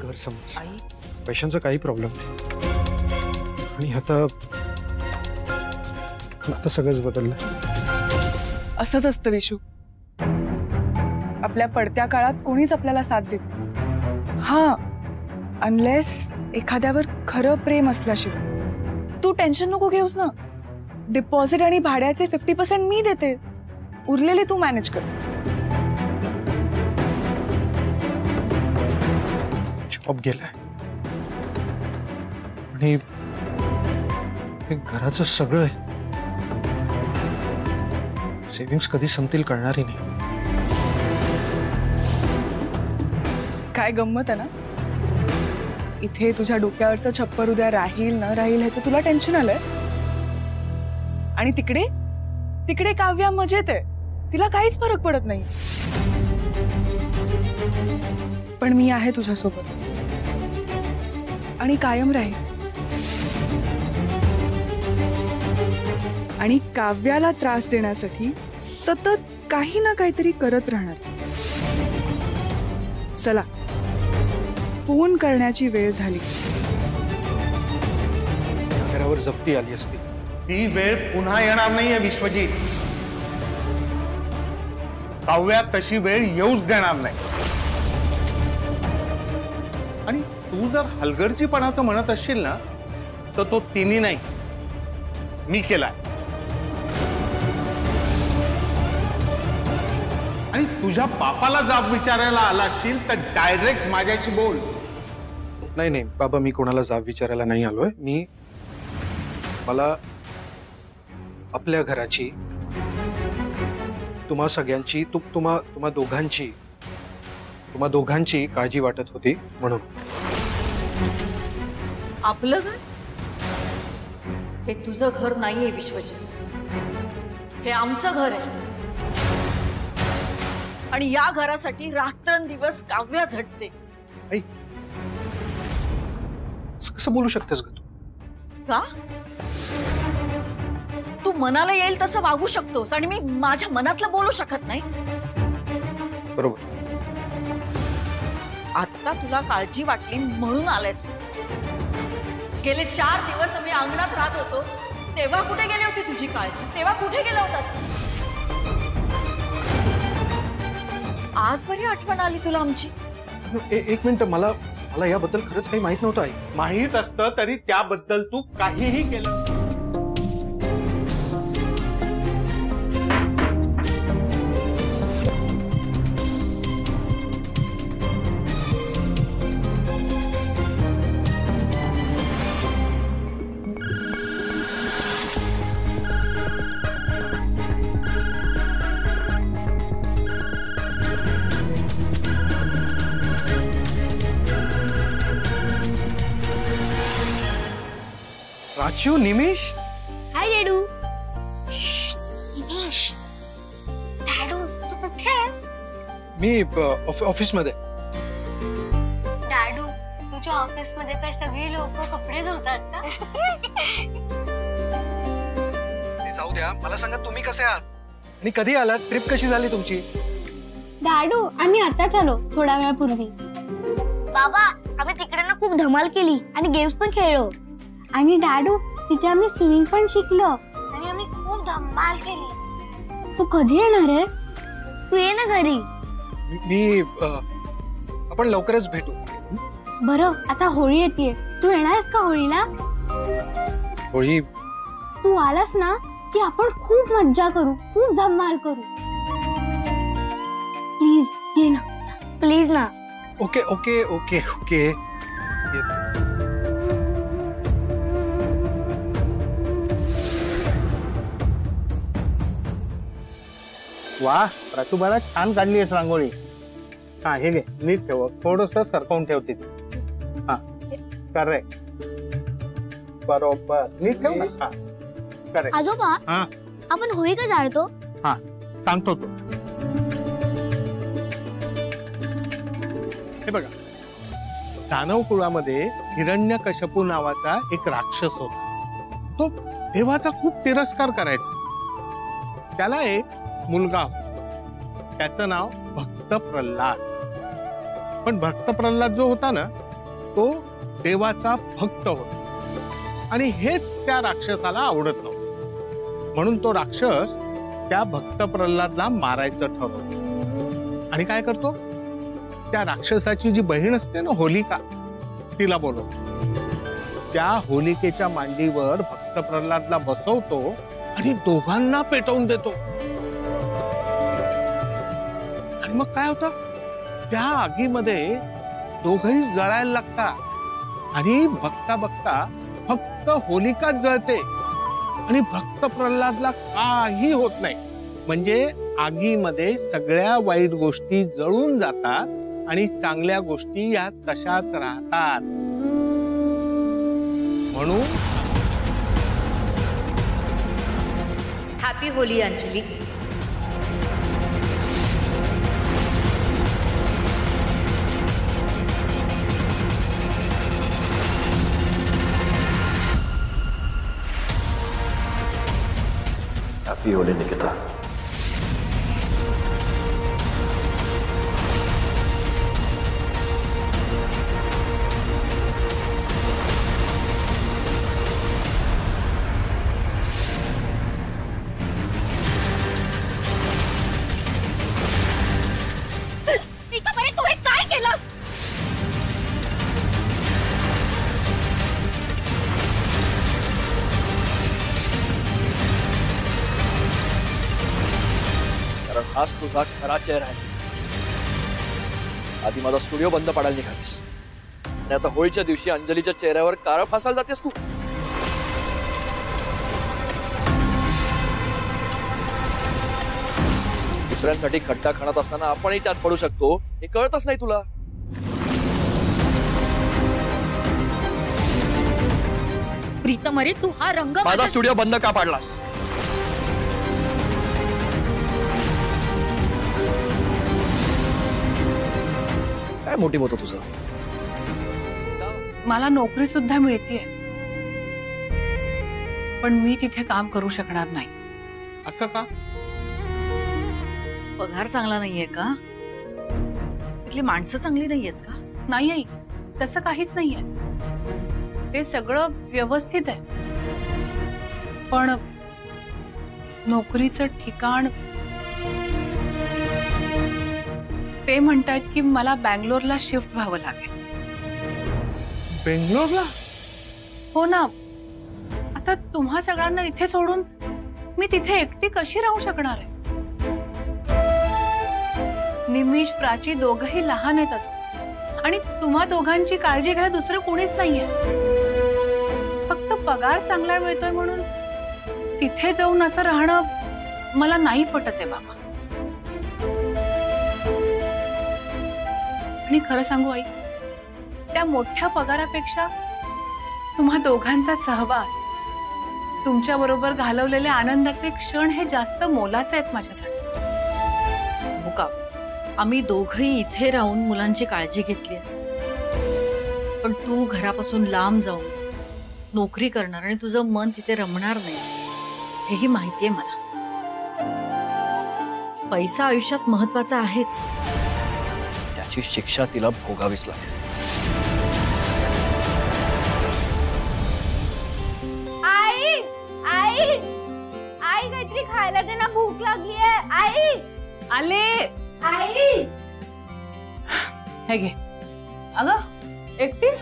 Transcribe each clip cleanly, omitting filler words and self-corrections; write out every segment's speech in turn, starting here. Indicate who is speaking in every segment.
Speaker 1: घर समज पैशांचा काही प्रॉब्लेम नाही आणि आता सगळंच बदललं.
Speaker 2: असंच असतं विशू. आपल्या पडत्या काळात कोणीच आपल्याला साथ देत नाही. हा, अनलेस एखाद्यावर खरं प्रेम असल्याशिवाय. तू टेन्शन नको घेऊस ना. डिपॉझिट आणि भाड्याचे 50% मी देते, उरलेले तू मॅनेज कर.
Speaker 1: जॉब गेलाय आणि घराचं सगळं सेव्हिंग्स कधी संपतील कळणारही नाही.
Speaker 2: काय गंमत आहे ना. इथे तुझ्या डोक्यावरचं छप्पर उद्या राहील न राहील ह्याचं तुला टेन्शन आलंय. आणि तिकडे तिकडे काव्या मजेत आहे, तिला काहीच फरक पडत नाही. पण मी आहे तुझ्यासोबत आणि कायम राहील. आणि काव्याला त्रास देण्यासाठी सतत काही ना काहीतरी करत राहणार. चला, फोन करण्याची वेळ झाली.
Speaker 1: घरावर जप्ती आली असती.
Speaker 3: ती वेळ पुन्हा येणार नाहीये विश्वजीत. काव्या तशी वेळ येऊच देणार नाही. आणि तू जर हलगर्जीपणाचं म्हणत असशील ना, तर तो तिन्ही नाही, मी केलाय. आणि तुझ्या बापाला जाब विचारायला आला असशील तर डायरेक्ट माझ्याशी बोल.
Speaker 1: नाही नाही बाबा, मी कोणाला जाब विचारायला नाही आलोय. मला आपल्या घराची, तुम्हा सगळ्यांची, तुम्हा दोघांची काळजी वाटत होती म्हणून.
Speaker 4: आपलं घर हे तुझं घर नाहीये विश्वजीत, हे आमचं घर आहे. आणि या घरासाठी रात्रंदिवस काव्या झटते.
Speaker 1: आई, कसं बोलू शकतेस ग तू?
Speaker 4: का? तू मनाला येईल तसं वागू शकतोस आणि मी माझ्या मनातलं बोलू शकत नाही?
Speaker 1: बरोबर.
Speaker 4: आता तुला काळजी वाटली म्हणून आलेस. गेले 4 दिवस आम्ही अंगणात राहत होतो, तेव्हा कुठे गेली होती तुझी काळजी? तेव्हा कुठे गेला होतास? आज बरी आठवण आली तुला आमची.
Speaker 1: एक मिनिट, मला याबद्दल खरंच काही माहित नव्हतं आई.
Speaker 3: माहित असतं तरी त्याबद्दल तू काहीही केलं.
Speaker 1: राजू, निमेश.
Speaker 5: हाय डॅडू. निमेश, डॅडू तू कुठे आहेस?
Speaker 1: मी ऑफिस मध्ये.
Speaker 5: डॅडू, तुझ्या ऑफिस मध्ये काय सगळी लोक कपडे धुतात का?
Speaker 1: जाऊ द्या, मला सांगा तुम्ही कसे आहात आणि कधी आलात? ट्रिप कशी झाली तुमची?
Speaker 5: डॅडू, आम्ही आताच आलो थोड्या वेळापूर्वी. बाबा, आम्ही तिकडे ना खूप धमाल केली आणि गेम्स पण खेळलो. आणि डॅडू, तिथे आम्ही स्विमिंग पण शिकलो आणि आम्ही खूप धमाल केली. तू कधी येणार आहेस? तू ये ना घरी.
Speaker 1: आपण लवकरच भेटू.
Speaker 5: बरं, आता होळी येते, तू येणारस का होळीला?
Speaker 1: होळी?
Speaker 5: तू आलास ना की आपण खूप मज्जा करू, खूप धमाल करू. प्लीज ये ना, प्लीज ना.
Speaker 1: Okay okay okay okay.
Speaker 3: वाह प्राचू, बाळा छान काढली आहेस रांगोळी. हा, हे घे, नीट ठेव, थोडस सरकवून ठेव तिथे. हा, करेक्ट, बरोबर, नीट ठेव ना. हा, करेक्ट.
Speaker 5: आजोबा,
Speaker 3: हा,
Speaker 5: आपण होळी का जाळतो?
Speaker 3: हा, सांगतो तो. हे बघा, दानव कुळामध्ये हिरण्यकश्यपू नावाचा एक राक्षस होता. तो देवाचा खूप तिरस्कार करायचा. त्याला एक मुलगा होता. त्याचं नाव भक्त प्रल्हाद. पण भक्त प्रल्हाद जो होता ना तो देवाचा भक्त होता आणि हेच त्या राक्षसाला आवडत नव्हतं. म्हणून तो राक्षस त्या भक्त प्रल्हादला मारायचं ठरवतो आणि काय करतो, त्या राक्षसाची जी बहीण असते ना होलिका, तिला बोलवतो. त्या होलिकेच्या मांडीवर भक्त प्रल्हादला बसवतो आणि दोघांना पेटवून देतो. आणि मग काय होतं, त्या आगीमध्ये दोघही जळायला लागतात आणि बघता बघता फक्त होलिकाच जळते आणि भक्त प्रल्हादला काही होत नाही. म्हणजे आगीमध्ये सगळ्या वाईट गोष्टी जळून जातात आणि चांगल्या गोष्टी या तशाच राहतात. म्हणून
Speaker 6: हॅपी होली अंजली.
Speaker 7: हॅपी होली निकिता.
Speaker 4: तू हे काय केलंस?
Speaker 7: कारण हाच तुझा खरा चेहरा आहे. आधी माझा स्टुडिओ बंद पाडायला निघालीस आणि आता होळीच्या दिवशी अंजलीच्या चेहऱ्यावर काळं फासायला जातेस तू. दुसऱ्यांसाठी खड्डा खाणत असताना आपणही त्यात पडू शकतो हे कळतच नाही तुला.
Speaker 4: प्रीतम, अरे तू हा रंग
Speaker 7: माझा स्टुडिओ बंद का पाडलास? काय मोठी होतं तुझं?
Speaker 2: मला नोकरी सुद्धा मिळतीये, पण मी तिथे काम करू शकणार नाही.
Speaker 3: असं का?
Speaker 4: पगार चांगला नाहीये का? इथली माणसं चांगली नाहीयेत का?
Speaker 2: नाही आई, तसं काहीच नाहीये. ते सगळं व्यवस्थित आहे, पण नोकरीचं ठिकाण ते म्हणतायत की मला बँगलोरला शिफ्ट व्हावं लागेल.
Speaker 3: बेंगलोरला?
Speaker 2: हो ना. आता तुम्हा सगळ्यांना इथे सोडून मी तिथे एकटी कशी राहू शकणार आहे? निमिष, प्राची दोघही लहान आहेत अजून आणि तुम्हा दोघांची काळजी घ्यायला दुसरं कोणीच नाहीये. फक्त पगार चांगला मिळतोय म्हणून तिथे जाऊन असं राहणं मला नाही पटत आहे बाबा. आणि खरं सांगू आई, त्या मोठ्या पगारापेक्षा तुम्हा दोघांचा सहवास, तुमच्या बरोबर घालवलेले आनंदाचे क्षण हे जास्त मोलाचे आहेत माझ्यासाठी.
Speaker 4: हो का? आम्ही दोघही इथे राहून मुलांची काळजी घेतली असते, पण तू घरापासून लांब जाऊन नोकरी करणार आणि तुझं मन तिथे रमणार नाही हेही माहितीये मला. पैसा आयुष्यात महत्वाचा आहेच,
Speaker 7: त्याची शिक्षा तिला भोगावीच लागेल.
Speaker 5: आई आई आई काहीतरी खायला दे ना, भूक लागली आहे. आई
Speaker 2: आले.
Speaker 5: आई
Speaker 2: हे घे. अगं एकटीच?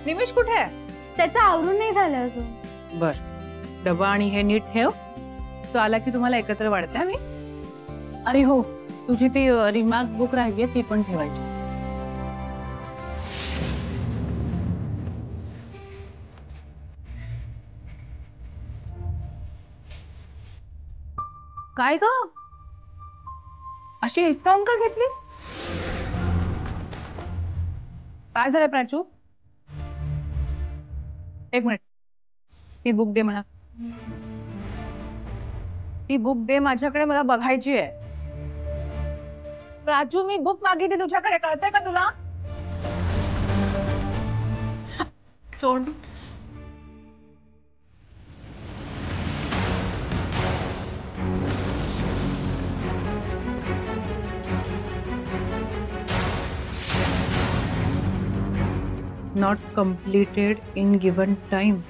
Speaker 2: निमिष कुठे आहे?
Speaker 5: त्याचं आवरून नाही झालं अजून.
Speaker 2: बर, डबा आणि हे नीट ठेव. तो आला की तुम्हाला एकत्र वाढते मी. अरे हो, तुझी ती रिमार्क बुक राहिली ती पण ठेवायची. काय ग, अशी हिसकावून का घेतलीस? काय झालं प्राचू? एक मिनिट, ती बुक दे मला. ती बुक दे माझ्याकडे, मला बघायची आहे. प्राचू, मी बुक मागितली तुझ्याकडे, कळतंय का तुला? सोड.
Speaker 4: Not completed in given time.